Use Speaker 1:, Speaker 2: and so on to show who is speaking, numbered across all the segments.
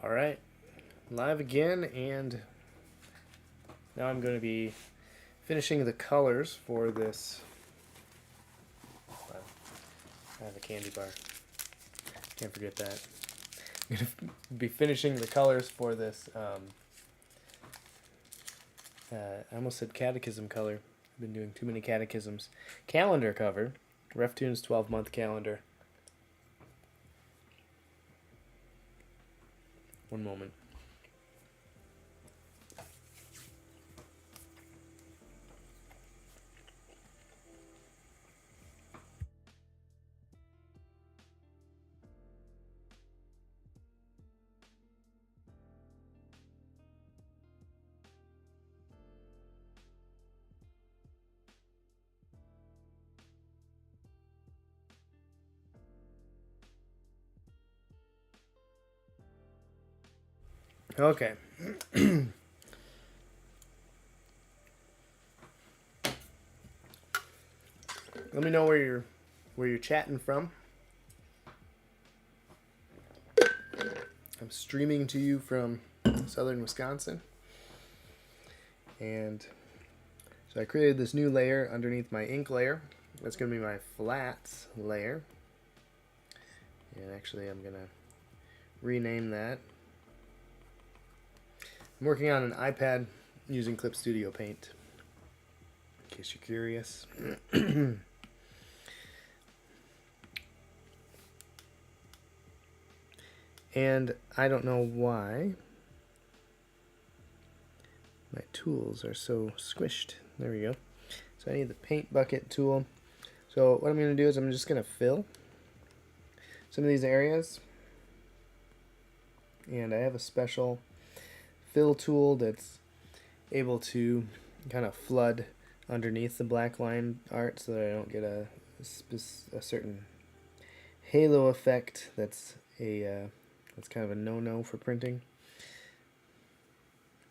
Speaker 1: All right, live again, and now I'm going to be finishing the colors for this. I have a candy bar. Can't forget that. I'm going to be finishing the colors for this. I almost said catechism color. I've been doing too many catechisms. Calendar cover. RefToons 12-month calendar. One moment. Okay. Let me know where you're chatting from. I'm streaming to you from southern Wisconsin. And so I created this new layer underneath my ink layer. That's going to be my flats layer. And actually I'm going to rename that. I'm working on an iPad using Clip Studio Paint, in case you're curious. And I don't know why my tools are so squished. There we go. So I need the paint bucket tool. So what I'm going to do is I'm just going to fill some of these areas. And I have a special fill tool that's able to kind of flood underneath the black line art so that I don't get a certain halo effect that's kind of a no-no for printing.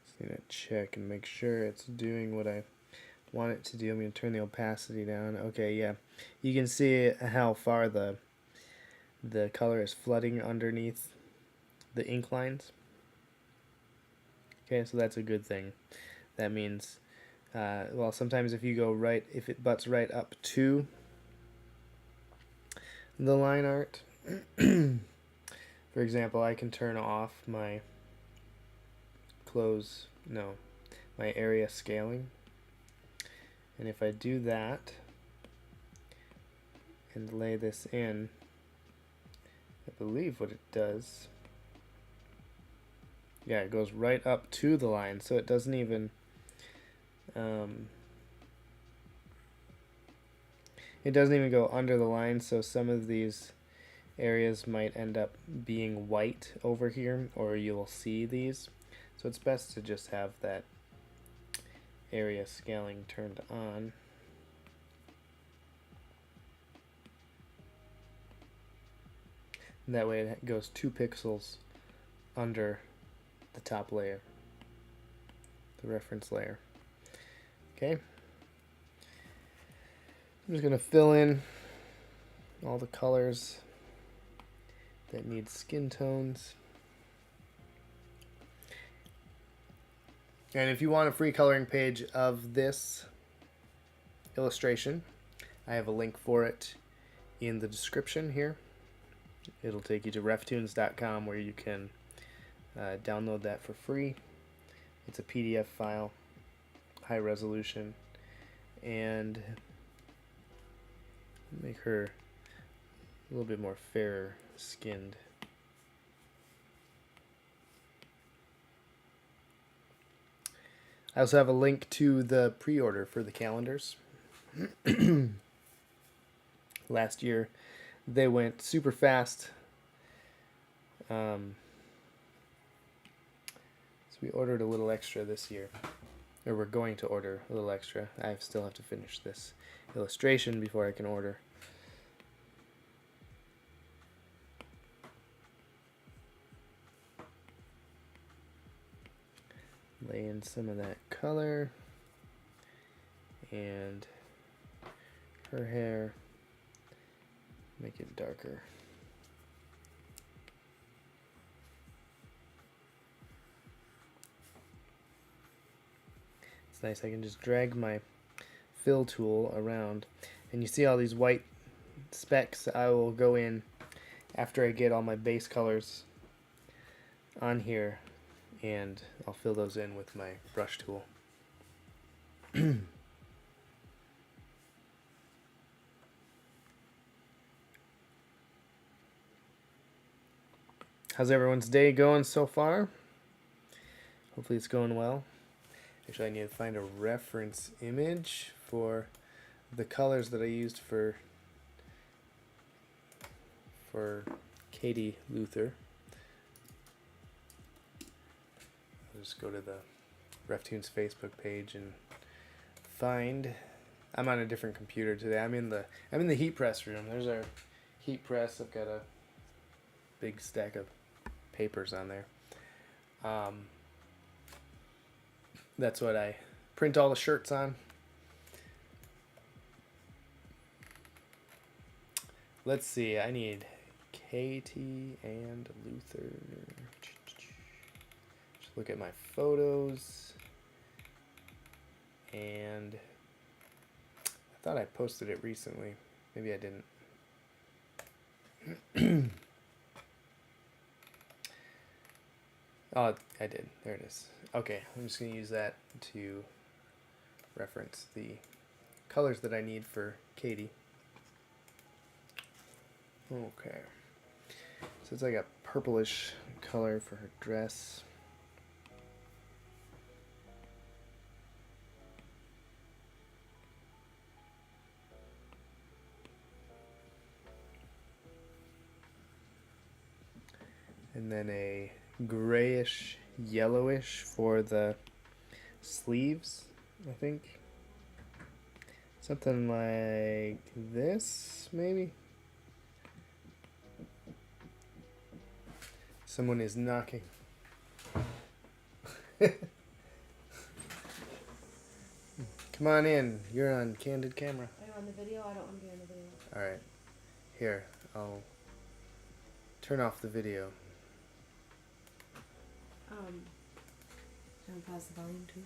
Speaker 1: Just need to check and make sure it's doing what I want it to do. I'm going to turn the opacity down. Okay, yeah. You can see how far the color is flooding underneath the ink lines. Okay, so that's a good thing. That means, well, sometimes if it butts right up to the line art, for example, I can turn off my area scaling. And if I do that and lay this in, I believe what it does, yeah, it goes right up to the line, so it doesn't even go under the line, so some of these areas might end up being white over here, or you'll see these. So it's best to just have that area scaling turned on. And that way it goes 2 pixels under the top layer, the reference layer. Okay. I'm just going to fill in all the colors that need skin tones. And if you want a free coloring page of this illustration, I have a link for it in the description here. It'll take you to reftoons.com where you can download that for free. It's a PDF file, high resolution, and make her a little bit more fairer skinned. I also have a link to the pre-order for the calendars. Last year they went super fast. So we ordered a little extra this year. Or we're going to order a little extra. I still have to finish this illustration before I can order. Lay in some of that color. And her hair, make it darker. It's nice. I can just drag my fill tool around, and you see all these white specks. I will go in after I get all my base colors on here, and I'll fill those in with my brush tool. How's everyone's day going so far? Hopefully it's going well. Actually, I need to find a reference image for the colors that I used for Katie Luther. I'll just go to the RefToons Facebook page and find. I'm on a different computer today. I'm in the heat press room. There's our heat press. I've got a big stack of papers on there. That's what I print all the shirts on. Let's see. I need Katie and Luther. Just look at my photos. And I thought I posted it recently. Maybe I didn't. Oh, I did. There it is. Okay, I'm just going to use that to reference the colors that I need for Katie. Okay. So it's like a purplish color for her dress. And then a grayish yellowish for the sleeves, I think. Something like this, maybe. Someone is knocking. Come on in. You're on candid camera.
Speaker 2: Are you on the video? I don't want to be on the video.
Speaker 1: Alright. Here, I'll turn off the video.
Speaker 2: Can I pause the volume too?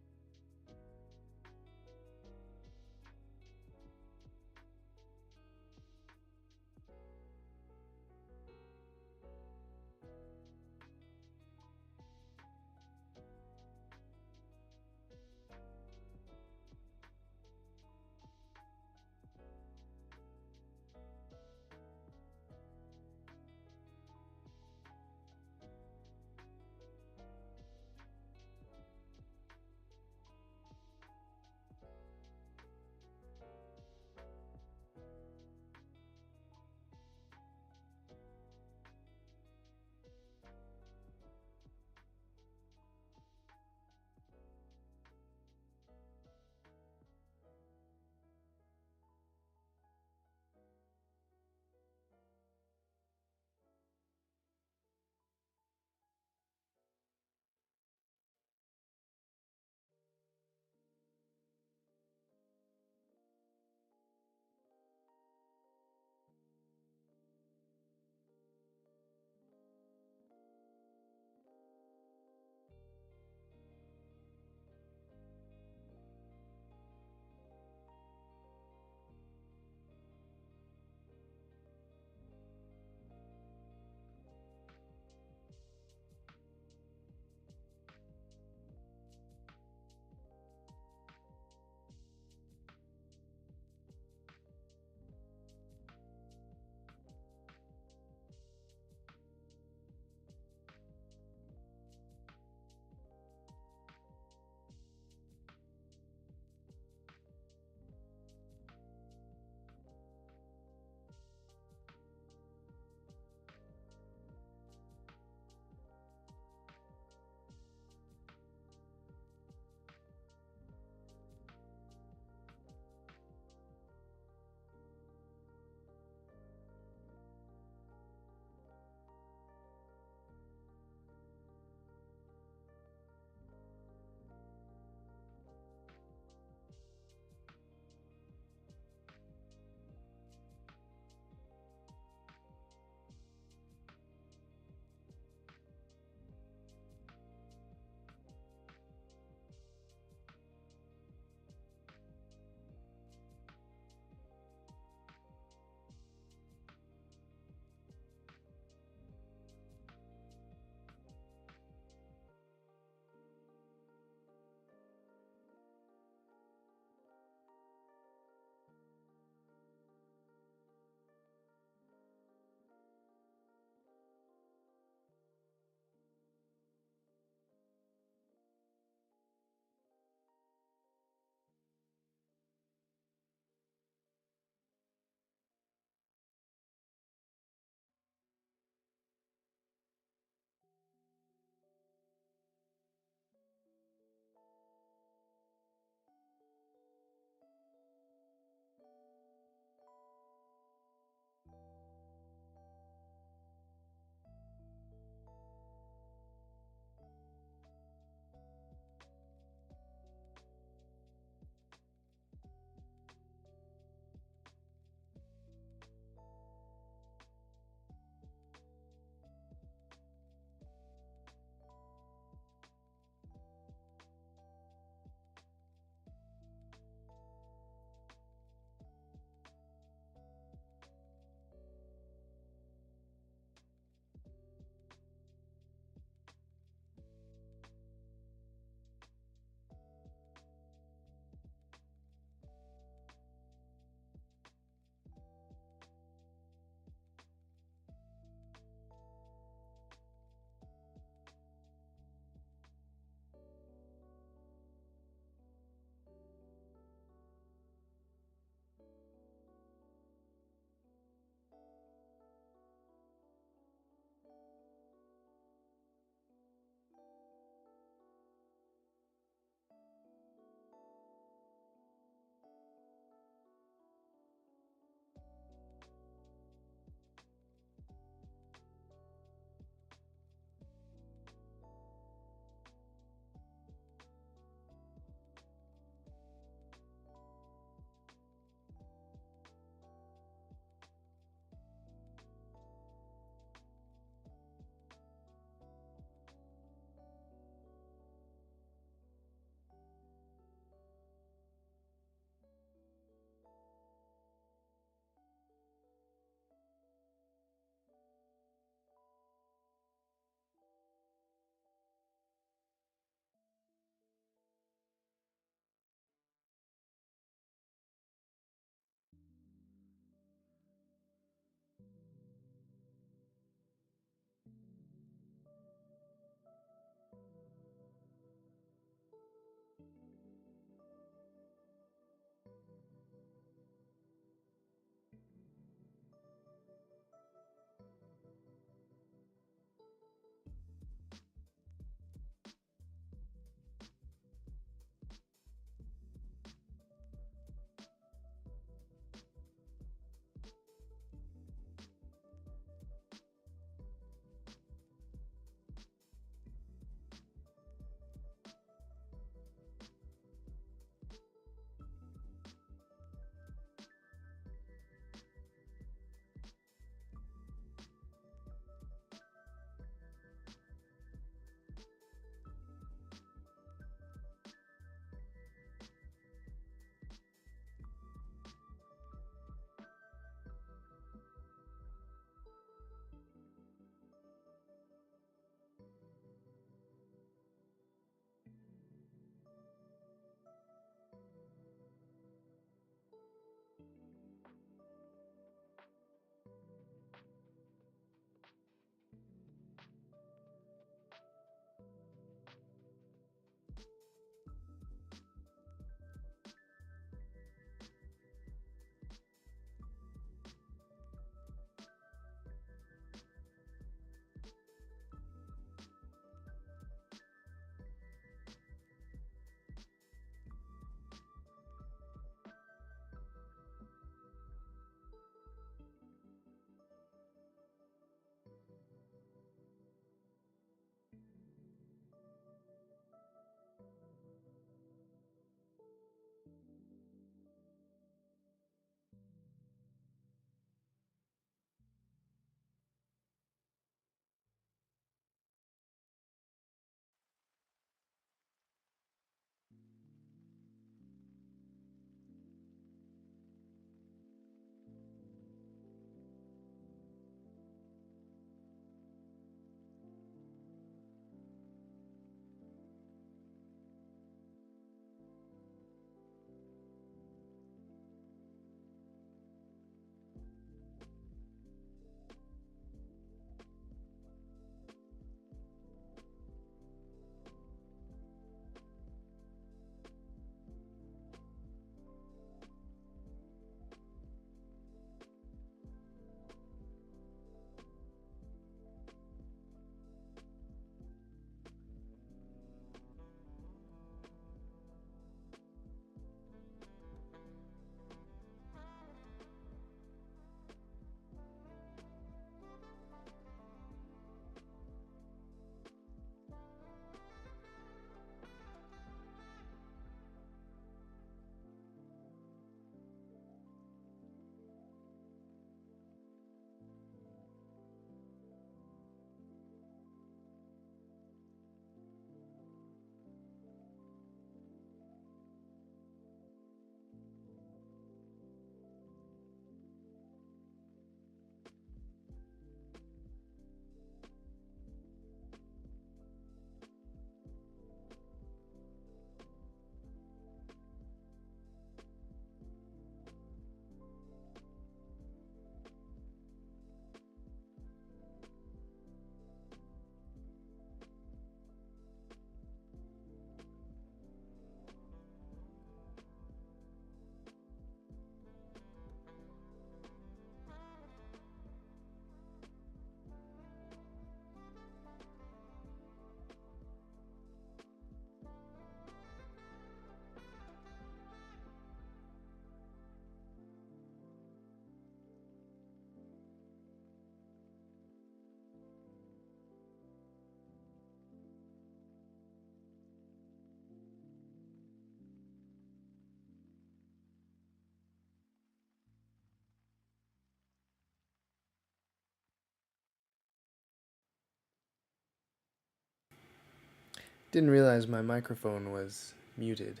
Speaker 1: Didn't realize my microphone was muted.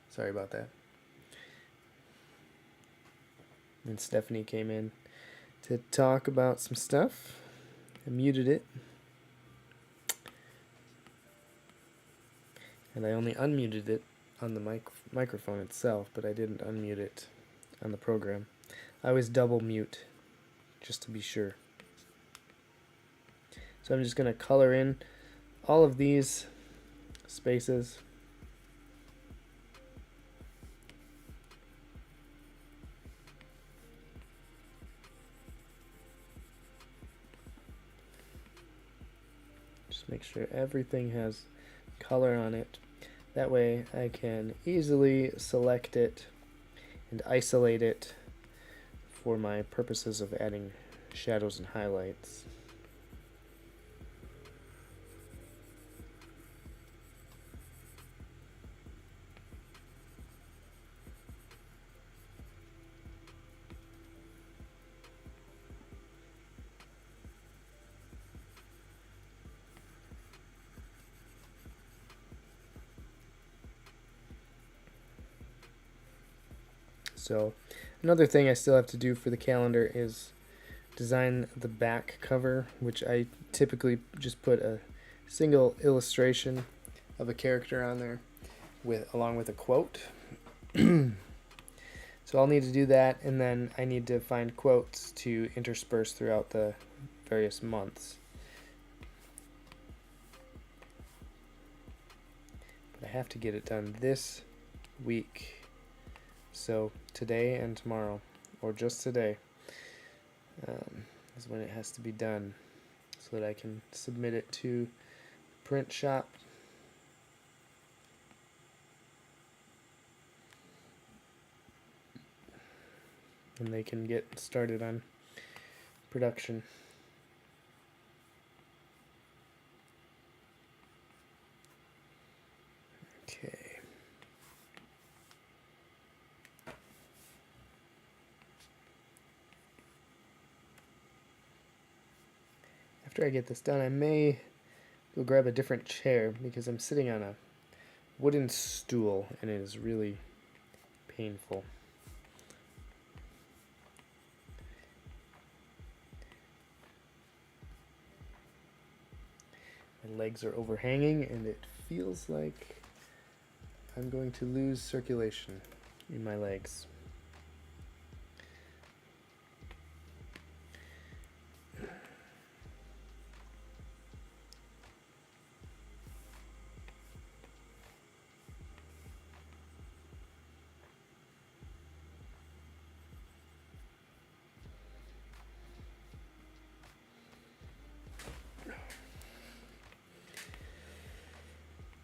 Speaker 1: Sorry about that. And Stephanie came in to talk about some stuff. I muted it. And I only unmuted it on the microphone itself, but I didn't unmute it on the program. I always double mute, just to be sure. So I'm just going to color in all of these spaces. Just make sure everything has color on it. That way I can easily select it and isolate it for my purposes of adding shadows and highlights. So another thing I still have to do for the calendar is design the back cover, which I typically just put a single illustration of a character on there along with a quote. So I'll need to do that, and then I need to find quotes to intersperse throughout the various months. But I have to get it done this week. So today and tomorrow, or just today, is when it has to be done, so that I can submit it to print shop. And they can get started on production. Okay. After I get this done, I may go grab a different chair because I'm sitting on a wooden stool and it is really painful. My legs are overhanging and it feels like I'm going to lose circulation in my legs.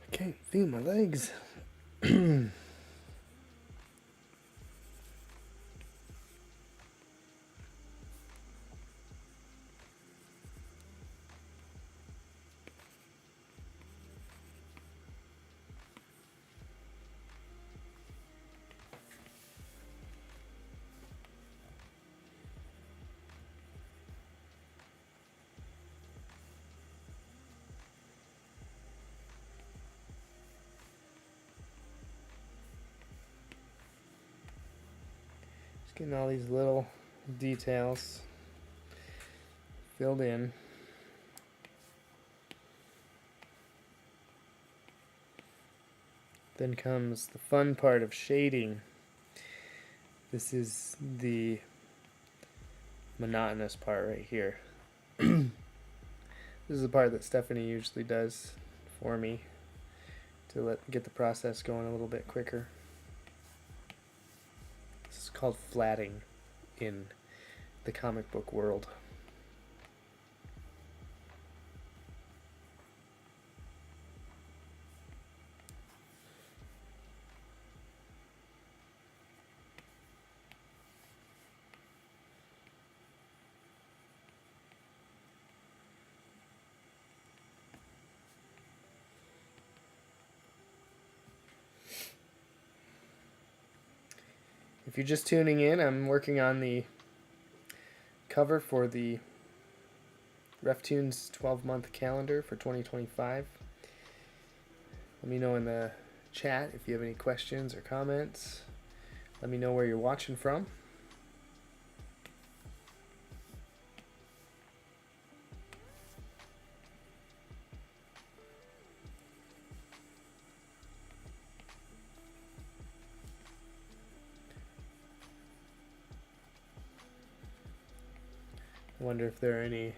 Speaker 1: I can't feel my legs. Getting all these little details filled in. Then comes the fun part of shading. This is the monotonous part right here. This is the part that Stephanie usually does for me to get the process going a little bit quicker. This is called flatting in the comic book world. If you're just tuning in, I'm working on the cover for the RefToons 12-month calendar for 2025. Let me know in the chat if you have any questions or comments. Let me know where you're watching from. I wonder if there are any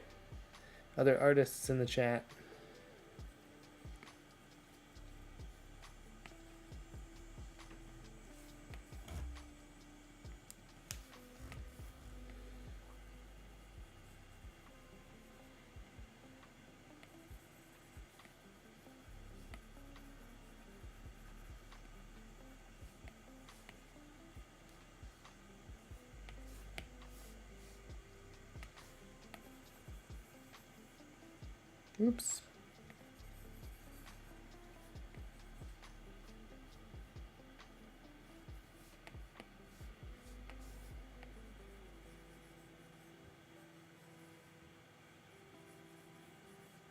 Speaker 1: other artists in the chat. Oops.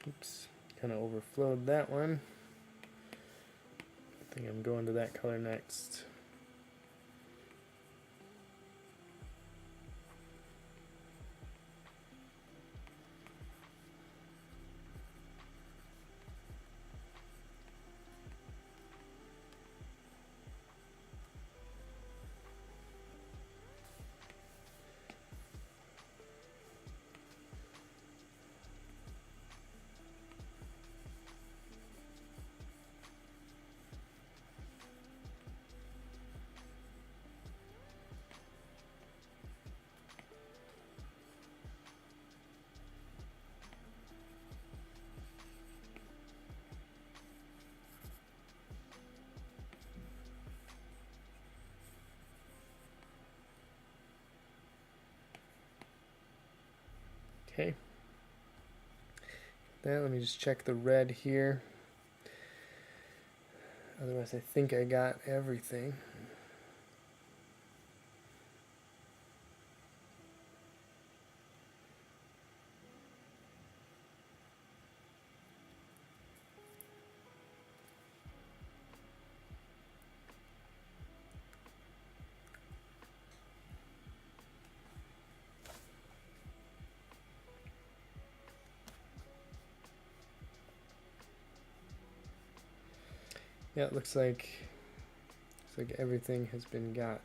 Speaker 1: Oops, kind of overflowed that one. I think I'm going to that color next. Okay. Then let me just check the red here. Otherwise, I think I got everything. Yeah, it looks like everything has been got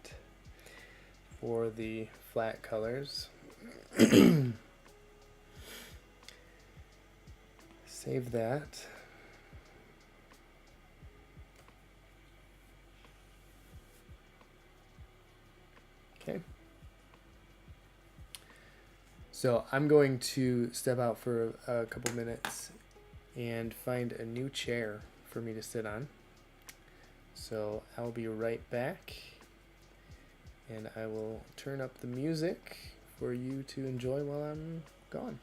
Speaker 1: for the flat colors. Save that. Okay. So I'm going to step out for a couple minutes and find a new chair for me to sit on. So I'll be right back, and I will turn up the music for you to enjoy while I'm gone.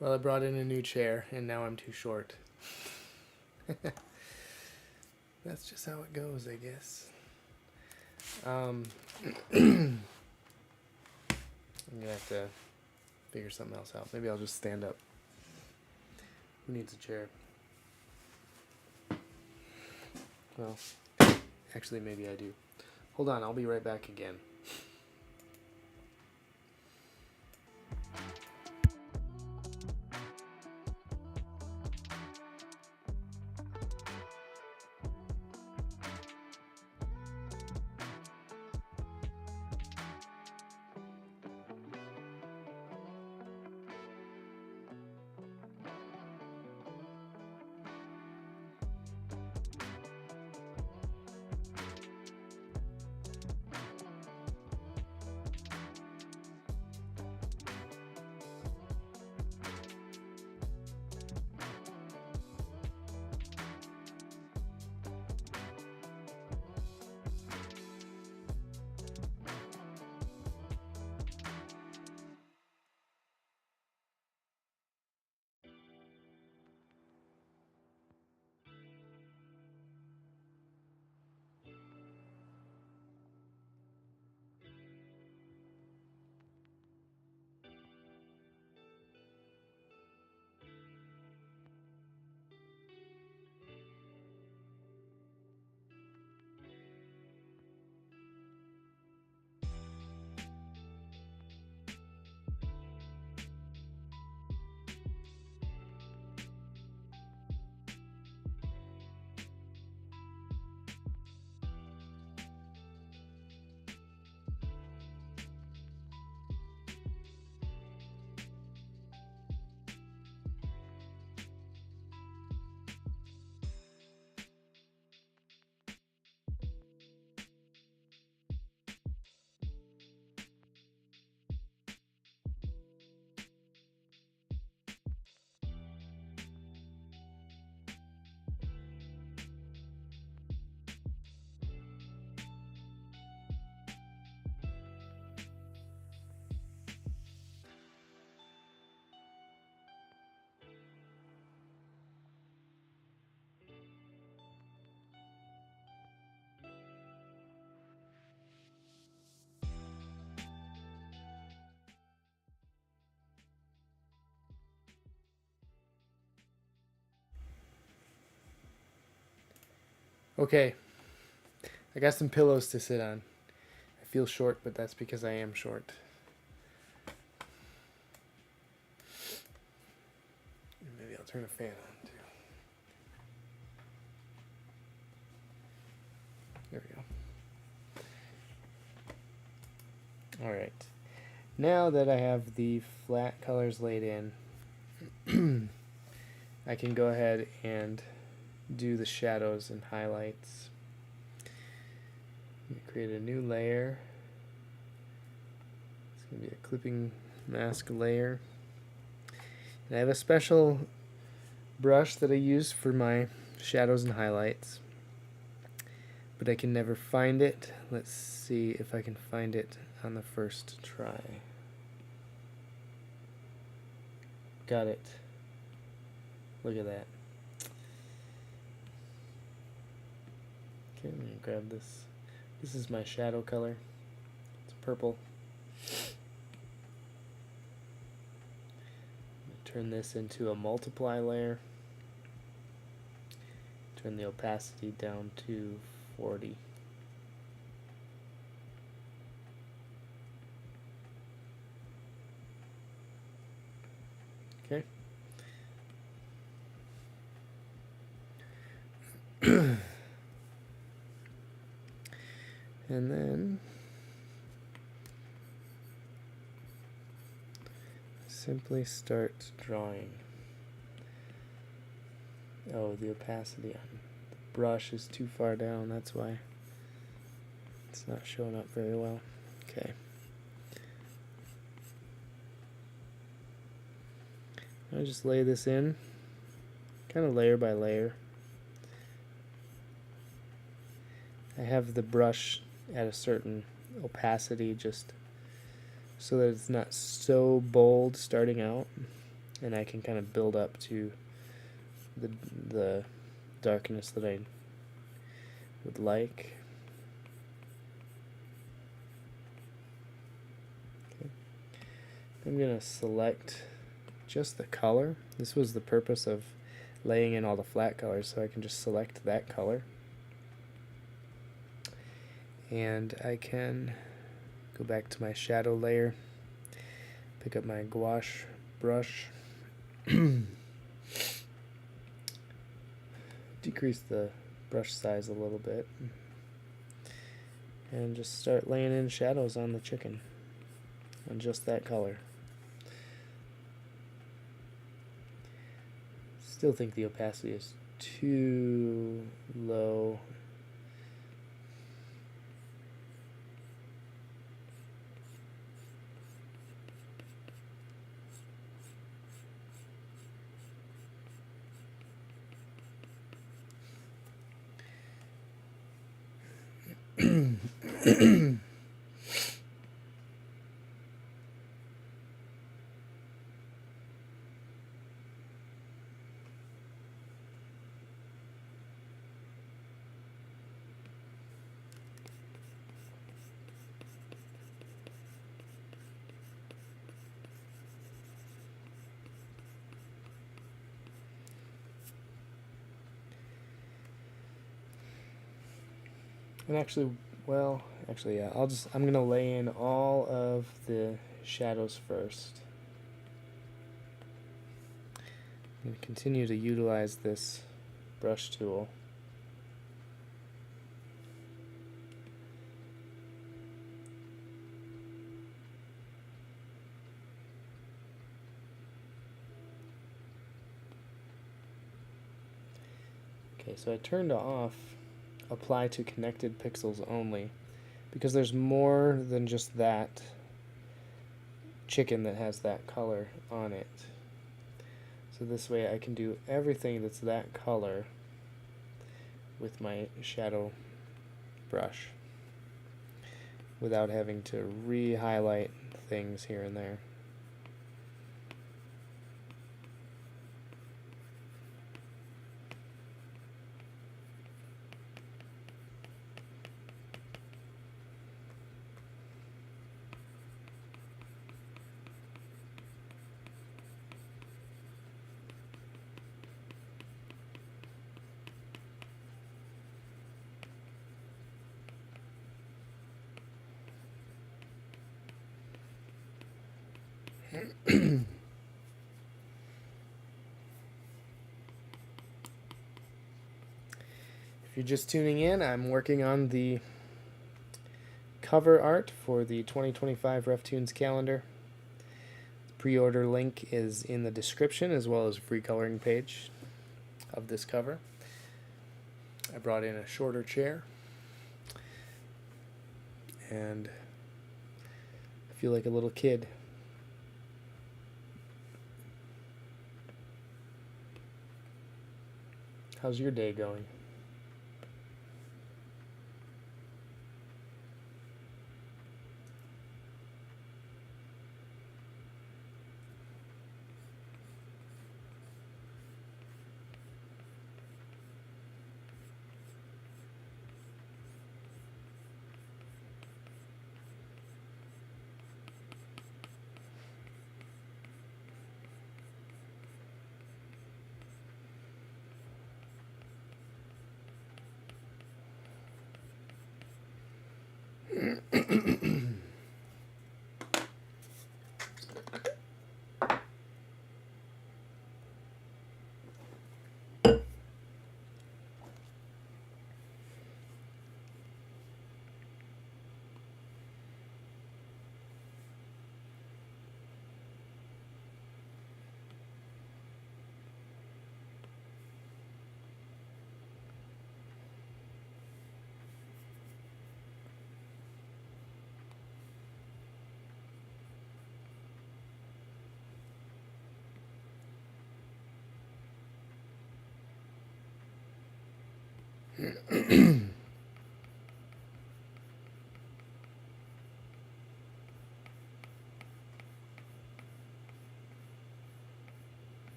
Speaker 1: Well, I brought in a new chair, and now I'm too short. That's just how it goes, I guess. I'm gonna have to figure something else out. Maybe I'll just stand up. Who needs a chair? Well, actually, maybe I do. Hold on, I'll be right back again. Okay, I got some pillows to sit on. I feel short, but that's because I am short. And maybe I'll turn a fan on too. There we go. All right. Now that I have the flat colors laid in, I can go ahead and do the shadows and highlights. Create a new layer. It's going to be a clipping mask layer. And I have a special brush that I use for my shadows and highlights, but I can never find it. Let's see if I can find it on the first try. Got it. Look at that. Okay, I'm going to grab this. This is my shadow color. It's purple. Turn this into a multiply layer. Turn the opacity down to 40. Okay. And then simply start drawing. Oh, the opacity on the brush is too far down, that's why it's not showing up very well. Okay. I'll just lay this in, kind of layer by layer. I have the brush at a certain opacity just so that it's not so bold starting out. and I can kind of build up to the darkness that I would like. Okay. I'm going to select just the color. This was the purpose of laying in all the flat colors, so I can just select that color. And I can go back to my shadow layer, pick up my gouache brush, decrease the brush size a little bit, and just start laying in shadows on the chicken on just that color. Still think the opacity is too low. And actually, yeah, I'm gonna lay in all of the shadows first. I'm gonna continue to utilize this brush tool. Okay, so I turned off apply to connected pixels only, because there's more than just that chicken that has that color on it. So this way I can do everything that's that color with my shadow brush without having to re-highlight things here and there. If you're just tuning in, I'm working on the cover art for the 2025 RefToons calendar. The pre-order link is in the description, as well as a free coloring page of this cover. I brought in a shorter chair, and I feel like a little kid. How's your day going?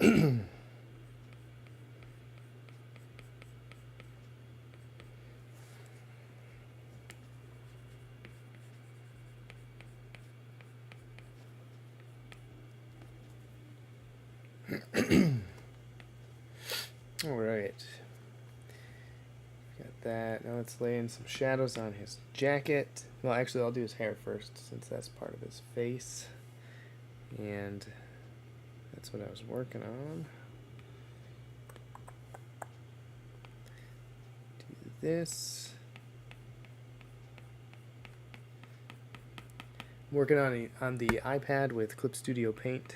Speaker 1: All right. Got that. Now let's lay in some shadows on his jacket. Well, actually, I'll do his hair first since that's part of his face. And that's what I was working on. Do this. I'm working on the iPad with Clip Studio Paint.